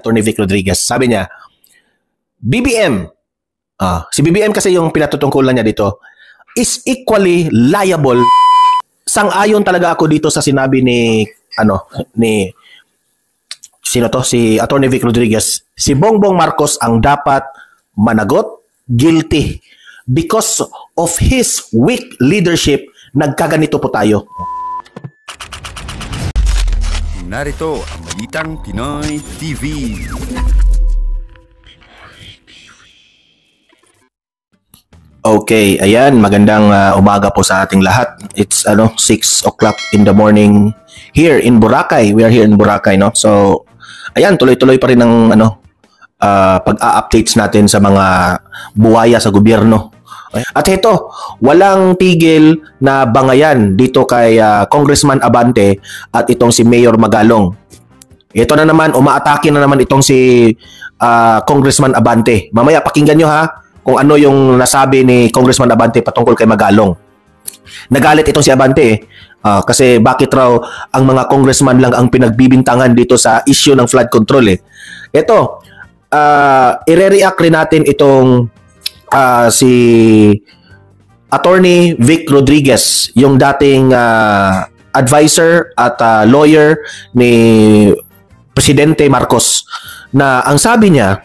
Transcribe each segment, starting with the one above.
Attorney Vic Rodriguez. Sabi niya, BBM, si BBM kasi yung pinatutungkulan niya dito, is equally liable. Sang-ayon talaga ako dito sa sinabi ni sino to? Si Attorney Vic Rodriguez. Si Bongbong Marcos ang dapat managot, guilty. Because of his weak leadership, nagkaganito po tayo. Narito ang Balitang Pinoy TV. Okay, ayan, magandang umaga po sa ating lahat. It's 6 o'clock in the morning here in Boracay. We are here in Boracay, no? So, ayan, tuloy-tuloy pa rin ang pag-a-updates natin sa mga buwaya sa gobyerno. At ito, walang tigil na bangayan dito kay Congressman Abante at itong si Mayor Magalong. Ito na naman, umaatake na naman itong si Congressman Abante. Mamaya pakinggan nyo ha kung ano yung nasabi ni Congressman Abante patungkol kay Magalong. Nagalit itong si Abante kasi bakit raw ang mga congressman lang ang pinagbibintangan dito sa issue ng flood control . Ito, ire-react rin natin itong si Attorney Vic Rodriguez, yung dating advisor at lawyer ni Presidente Marcos, na ang sabi niya,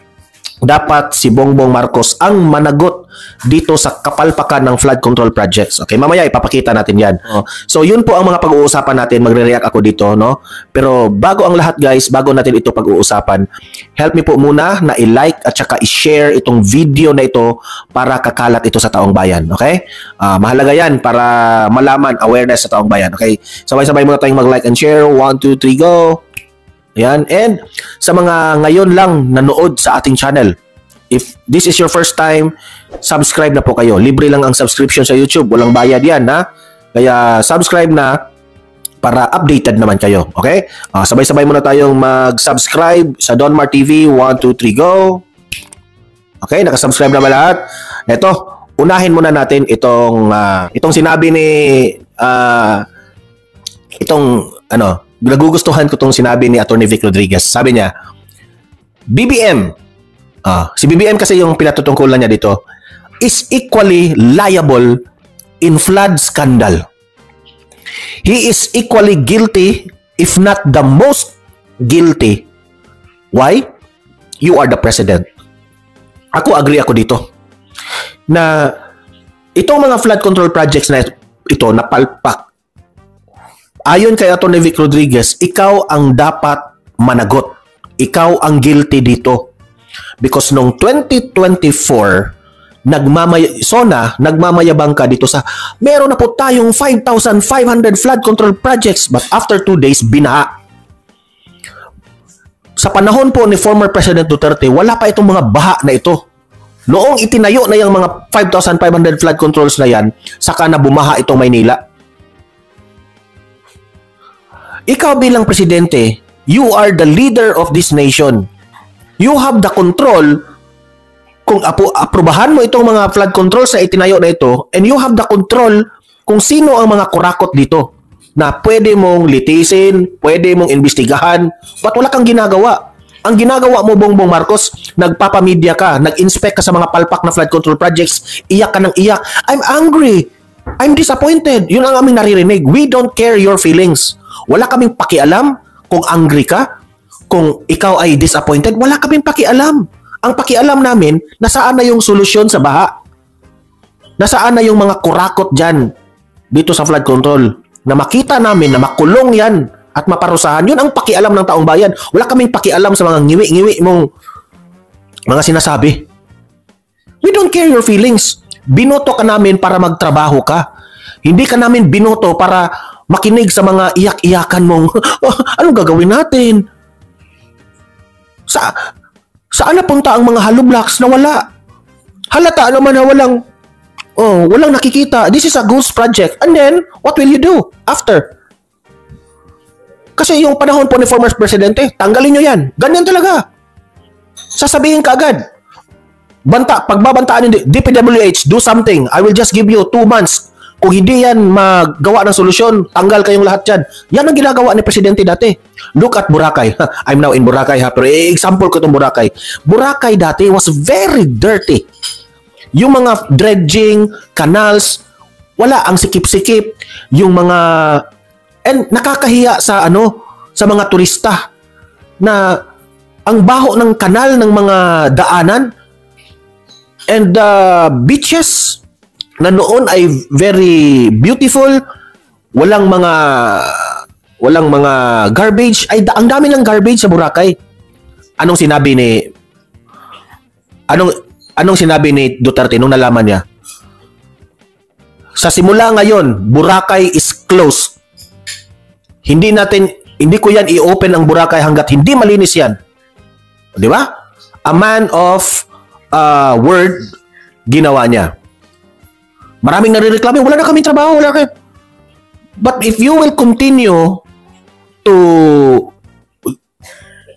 dapat si Bongbong Marcos ang managot dito sa kapalpakan ng flood control projects. Okay, mamaya ipapakita natin yan. So, yun po ang mga pag-uusapan natin. Magre-react ako dito, no? Pero bago ang lahat, guys, bago natin ito pag-uusapan, help me po muna na i-like at saka i-share itong video na ito para kakalat ito sa taong bayan. Okay? Mahalaga yan para malaman, awareness sa taong bayan. Okay? Sabay-sabay muna tayong mag-like and share. 1, 2, 3, go! Ayan. And sa mga ngayon lang nanood sa ating channel, if this is your first time, subscribe na po kayo. Libre lang ang subscription sa YouTube. Walang bayad yan, ha? Kaya subscribe na para updated naman kayo. Okay? Sabay-sabay muna tayong mag-subscribe sa Donmar TV. 1, 2, 3, go! Okay? Nakasubscribe na ba lahat? Ito, unahin muna natin itong sinabi ni nagugustuhan ko itong sinabi ni Attorney Vic Rodriguez. Sabi niya, BBM, si BBM kasi yung pinatutungkulan niya dito, is equally liable in flood scandal. He is equally guilty, if not the most guilty. Why? You are the president. Ako, agree ako dito. Na itong mga flood control projects na ito, napalpak, ayon kay Atty. Vic Rodriguez, ikaw ang dapat managot. Ikaw ang guilty dito. Because noong 2024, nagmamayabang ka dito sa, meron na po tayong 5,500 flood control projects, but after 2 days, binaha. Sa panahon po ni former President Duterte, wala pa itong mga baha na ito. Noong itinayo na yung mga 5,500 flood controls na yan, saka na bumaha itong Maynila. Ikaw bilang presidente, you are the leader of this nation. You have the control kung aprobahan mo itong mga flood controls na itinayo na ito, and you have the control kung sino ang mga kurakot dito na pwede mong litisin, pwede mong imbestigahan, but wala kang ginagawa. Ang ginagawa mo, Bongbong Marcos, nagpapamedia ka, nag-inspect ka sa mga palpak na flood control projects, iyak ka ng iyak. I'm angry. I'm disappointed. Yun ang aming naririnig. We don't care your feelings. Wala kaming pakialam kung angry ka, kung ikaw ay disappointed. Wala kaming pakialam. Ang pakialam namin, nasaan na yung solusyon sa baha? Nasaan na yung mga kurakot dyan dito sa flood control? Na makita namin na makulong yan at maparusahan. Yun ang pakialam ng taong bayan. Wala kaming pakialam sa mga ngiwi-ngiwi mong mga sinasabi. We don't care your feelings. Binoto ka namin para magtrabaho ka. Hindi ka namin binoto para makinig sa mga iyak-iyakan mong, anong gagawin natin? Saan napunta ang mga hollow blocks na wala? Halata naman na walang nakikita. This is a ghost project. And then, what will you do after? Kasi yung panahon po ni former presidente, tanggalin nyo yan. Ganyan talaga. Sasabihin ka agad. Pagbabantaan yung DPWH, do something. I will just give you 2 months Kung hindi yan magawa ng solusyon, tanggal kayong lahat dyan. Yan ang ginagawa ni Presidente dati. Look at Boracay. I'm now in Boracay ha, pero example ko itong Boracay. Boracay dati was very dirty. Yung mga dredging, canals, wala ang sikip-sikip. Yung mga and nakakahiya sa sa mga turista na ang baho ng kanal ng mga daanan and beaches na noon ay very beautiful, walang mga garbage, ay ang dami ng garbage sa Boracay. Anong sinabi ni Duterte nung nalaman niya? Sa simula ngayon, Boracay is closed. Hindi ko yan i-open ang Boracay hanggat hindi malinis yan. Di ba? A man of word, ginawa niya. Maraming nare-reklamo, wala na kaming trabaho, But if you will continue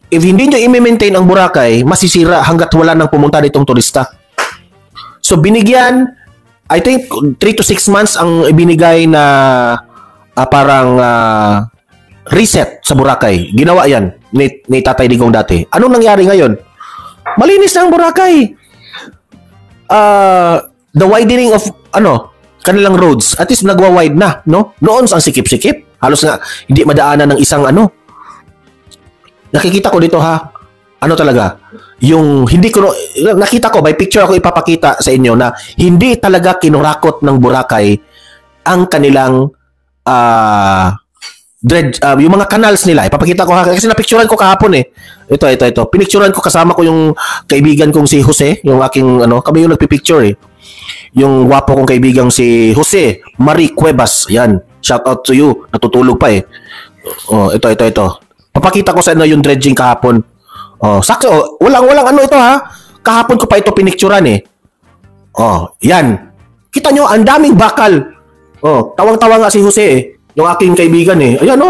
if hindi nyo i-maintain ang Boracay, masisira hanggat wala nang pumunta ditong turista. So binigyan, I think 3 to 6 months ang ibinigay na parang reset sa Boracay. Ginawa yan ni Tatay Digong dati. Anong nangyari ngayon? Malinis na ang Boracay. The widening of kanilang roads, at least nagwa-wide na, no? Noon ang sikip-sikip, halos nga hindi madaanan ng isang nakikita ko dito ha, talaga, yung hindi ko nakita ko by picture, ako ipapakita sa inyo na hindi talaga kinurakot ng Boracay ang kanilang yung mga canals nila. Ipapakita ko ha, kasi napicturean ko kahapon ito. Pinicturean ko, kasama ko yung kaibigan kong si Jose, yung aking kami yung nagpipicture yung wapo kong kaibigang si Jose Marie Cuevas. Yan, shout out to you, natutulog pa ito. Papakita ko sa inyo yung dredging kahapon. Sakto, walang ito ha. Kahapon ko pa ito pinicturean yan. Kita nyo, ang daming bakal. Tawang-tawa nga si Jose yung aking kaibigan Ayan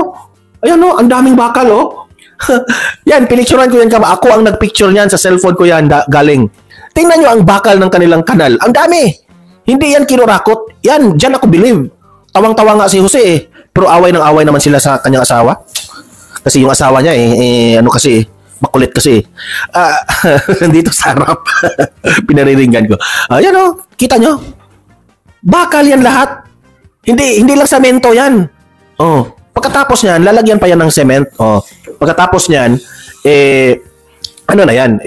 ang daming bakal Yan, pinicturean ko yan ako ang nagpicture niyan sa cellphone ko yan galing. Tingnan nyo ang bakal ng kanilang kanal. Ang dami. Hindi yan kinurakot. Yan, dyan ako believe. Tawang-tawa nga si Jose Pero away naman sila sa kanyang asawa. Kasi yung asawa niya makulit kasi. Dito sa harap. Pinariringgan ko. Yan kita nyo. Bakal yan lahat. Hindi lang semento yan. Pagkatapos niyan, lalagyan pa yan ng cement. Pagkatapos niyan, na yan,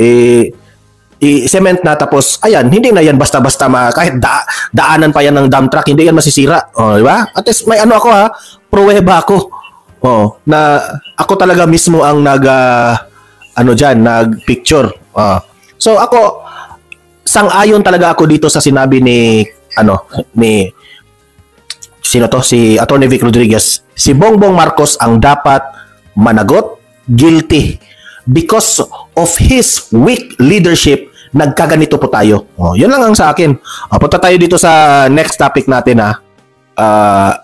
i-cement na, tapos ayan, hindi na yan basta-basta kahit daanan pa yan ng dump truck, hindi yan masisira. Di ba? At least may ako pruweba ako. Na ako talaga mismo ang nag-picture. So ako, sang-ayon talaga ako dito sa sinabi ni sino to? Si Atty. Vic Rodriguez. Si Bongbong Marcos ang dapat managot, guilty. Because of his weak leadership, nagkaganito po tayo. Yun lang ang sa akin. Punta tayo dito sa next topic natin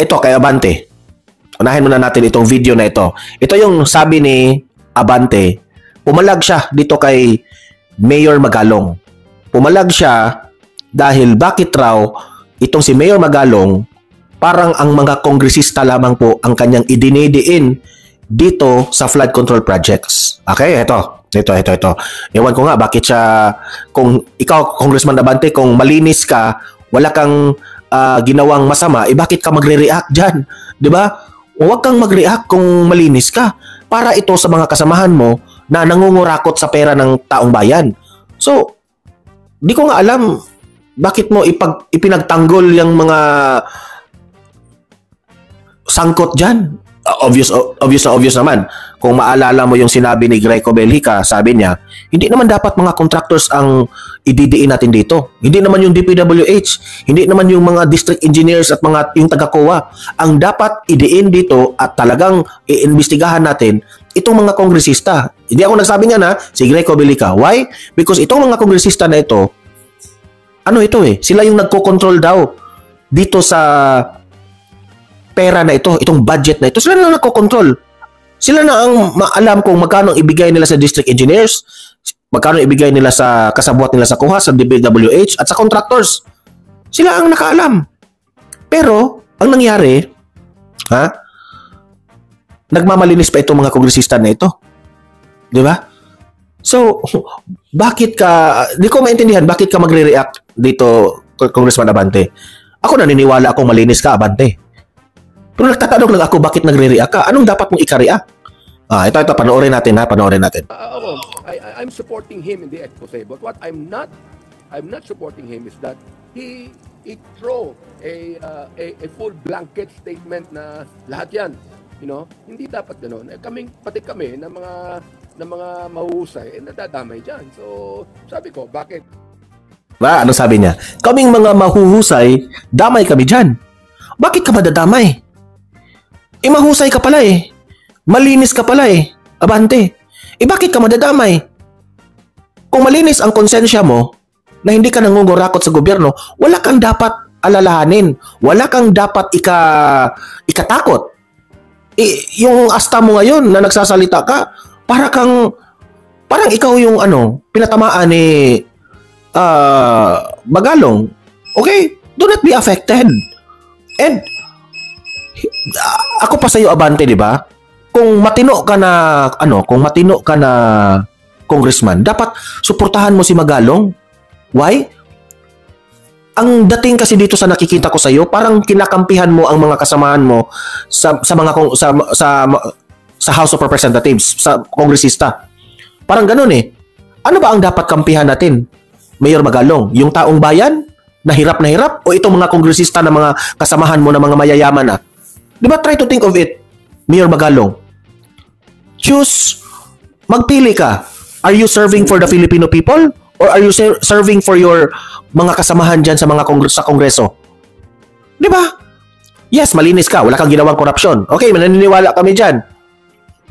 ito kay Abante. Unahin muna natin itong video na ito. Ito yung sabi ni Abante. Pumalag siya dito kay Mayor Magalong. Pumalag siya dahil bakit raw itong si Mayor Magalong parang ang mga kongresista lamang po ang kanyang idinidiin dito sa flood control projects. Okay, ito. Ewan ko nga bakit siya, kung ikaw Congressman Abante, kung malinis ka, wala kang ginawang masama, bakit ka magre-react diyan? 'Di ba? Huwag kang mag-react kung malinis ka, para ito sa mga kasamahan mo na nangungurakot sa pera ng taong bayan. So, di ko nga alam bakit mo ipinagtanggol yung mga sangkot diyan. Obvious naman. Kung maalala mo yung sinabi ni Greco Bellica, sabi niya, hindi naman dapat mga contractors ang ididiin natin dito. Hindi naman yung DPWH, hindi naman yung mga district engineers at yung taga-COA. Ang dapat idiin dito at talagang iimbestigahan natin itong mga kongresista. Hindi ako nagsabi nga na si Greco Bellica. Why? Because itong mga kongresista na ito, sila yung nagko-control daw dito sa pera na ito, itong budget na ito. Sila na nagko-control. Sila na ang maalam kung magkano ibigay nila sa district engineers, magkano ibigay nila sa kasabwat nila sa COA, sa DPWH, at sa contractors. Sila ang nakaalam. Pero, ang nangyari, nagmamalinis pa itong mga kongresista na ito. Di ba? So, bakit ka, di ko maintindihan, bakit ka magre-react dito, Congressman Abante? Ako naniniwala akong malinis ka, Abante. Pero nagtatanong lang ako, bakit nagre-react ka? Anong dapat mong i-react? Ito, panoorin natin ha, panoorin natin. I'm supporting him in the expose, but what I'm not supporting him is that he throw a full blanket statement na lahat yan. You know, hindi dapat ganoon. Pati kami ng mga mahuhusay, nadadamay diyan. So, sabi ko, bakit? Ano sabi niya? Kaming mga mahuhusay, damay kami diyan. Bakit ka madadamay? Mahusay ka pala eh. Malinis ka pala eh. Abante. Bakit ka madadamay? Kung malinis ang konsensya mo, na hindi ka nangungurakot sa gobyerno, wala kang dapat alalahanin. Wala kang dapat ikatakot. Yung asta mo ngayon na nagsasalita ka, parang ikaw yung pinatamaan ni Magalong. Okay? Do not be affected. And ako pa sa'yo, Abante, di ba? Kung matino ka na congressman, dapat suportahan mo si Magalong. Why? Ang dating kasi dito sa nakikita ko sa iyo, parang kinakampihan mo ang mga kasamahan mo sa House of Representatives, sa kongresista. Parang ganoon eh. Ano ba ang dapat kampihan natin? Mayor Magalong, yung taong bayan na hirap o itong mga kongresista na mga kasamahan mo na mga mayayaman na? Di ba, try to think of it, Mayor Magalong. Choose, magpili ka. Are you serving for the Filipino people? Or are you serving for your mga kasamahan dyan sa mga sa kongreso? Di ba? Yes, malinis ka. Wala kang ginawang korupsyon. Okay, mananiniwala kami dyan.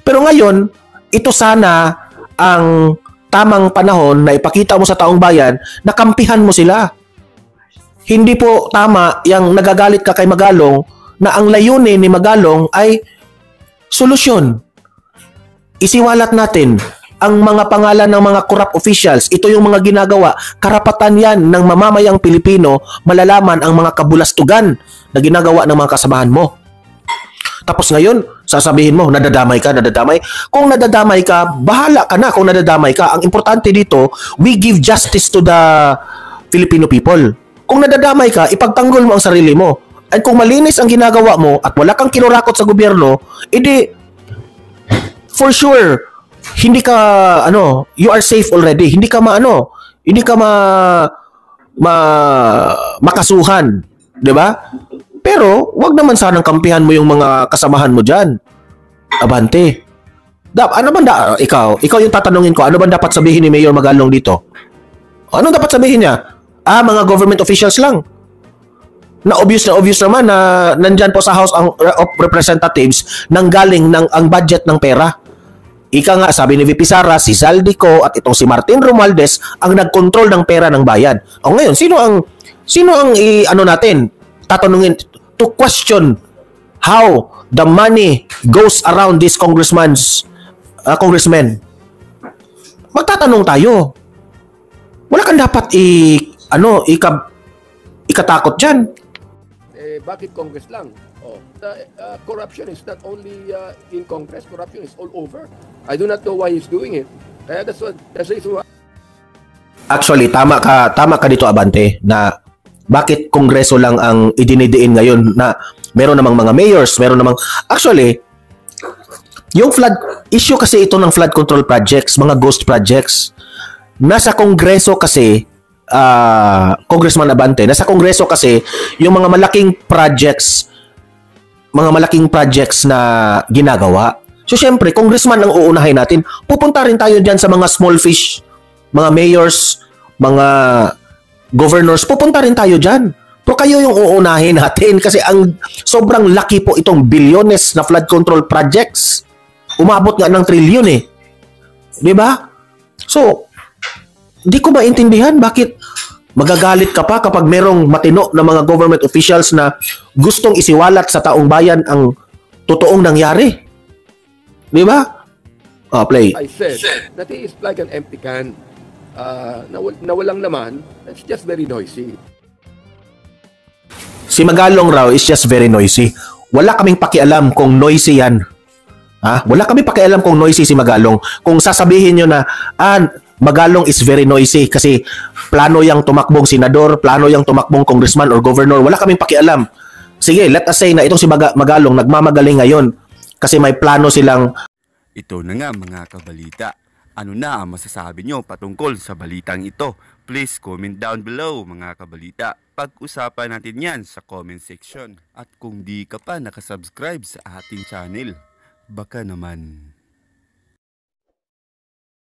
Pero ngayon, ito sana ang tamang panahon na ipakita mo sa taong bayan na kampihan mo sila. Hindi po tama yung nagagalit ka kay Magalong na ang layunin ni Magalong ay solusyon. Isiwalat natin ang mga pangalan ng mga corrupt officials. Ito yung mga ginagawa. Karapatan yan ng mamamayang Pilipino malalaman ang mga kabulastugan na ginagawa ng mga kasamahan mo. Tapos ngayon, sasabihin mo, nadadamay ka. Kung nadadamay ka, bahala ka na kung nadadamay ka. Ang importante dito, we give justice to the Filipino people. Kung nadadamay ka, ipagtanggol mo ang sarili mo. At kung malinis ang ginagawa mo at wala kang kinurakot sa gobyerno, edi, for sure, hindi ka you are safe already. Hindi ka makasuhan, 'di ba? Pero wag naman sanang kampihan mo yung mga kasamahan mo diyan. Abante. Ikaw yung tatanungin ko, ano ba dapat sabihin ni Mayor Magalong dito? Ano dapat sabihin niya? Mga government officials lang. Na obvious naman na nandyan po sa House of Representatives nanggaling ang budget ng pera. Ika nga, sabi ni VP Sara, si Zaldico at itong si Martin Romualdez ang nagkontrol ng pera ng bayan. O ngayon, sino ang natin? Tatanungin, to question how the money goes around these congressmen. Magtatanong tayo. Wala kang dapat ikatakot dyan. Bakit Congress lang? Corruption is not only in Congress, corruption is all over. I do not know why he's doing it. Kaya that's why. Actually, tama ka dito, Abante, na bakit Kongreso lang ang idinidiin ngayon na meron namang mga mayors, actually, yung flood issue kasi ito ng flood control projects, mga ghost projects. Nasa Kongreso kasi Congressman Abante, nasa Kongreso kasi yung mga malaking projects na ginagawa. So syempre, congressman ang uunahin natin. Pupunta rin tayo diyan sa mga small fish, mga mayors, mga governors, pupunta rin tayo diyan. Pero kayo yung uunahin natin kasi ang sobrang laki po itong bilyones na flood control projects. Umabot nga ng trilyon eh. 'Di ba? So, di ko maintindihan bakit magagalit ka pa kapag merong matino na mga government officials na gustong isiwalat sa taong bayan ang totoong nangyari. Di ba? Play. I said that he is like an empty can. Na walang laman. It's just very noisy. Si Magalong raw is just very noisy. Wala kaming pakialam kung noisy yan. Wala kaming pakialam kung noisy si Magalong. Kung sasabihin nyo na, Magalong is very noisy kasi plano yang tumakbong senador, plano yang tumakbong congressman or governor, wala kaming pakialam. Sige, let us say na itong si Magalong nagmamagaling ngayon kasi may plano silang. Ito na nga mga kabalita. Ano na ang masasabi nyo patungkol sa balitang ito? Please comment down below mga kabalita. Pag-usapan natin yan sa comment section. At kung di ka pa nakasubscribe sa ating channel, baka naman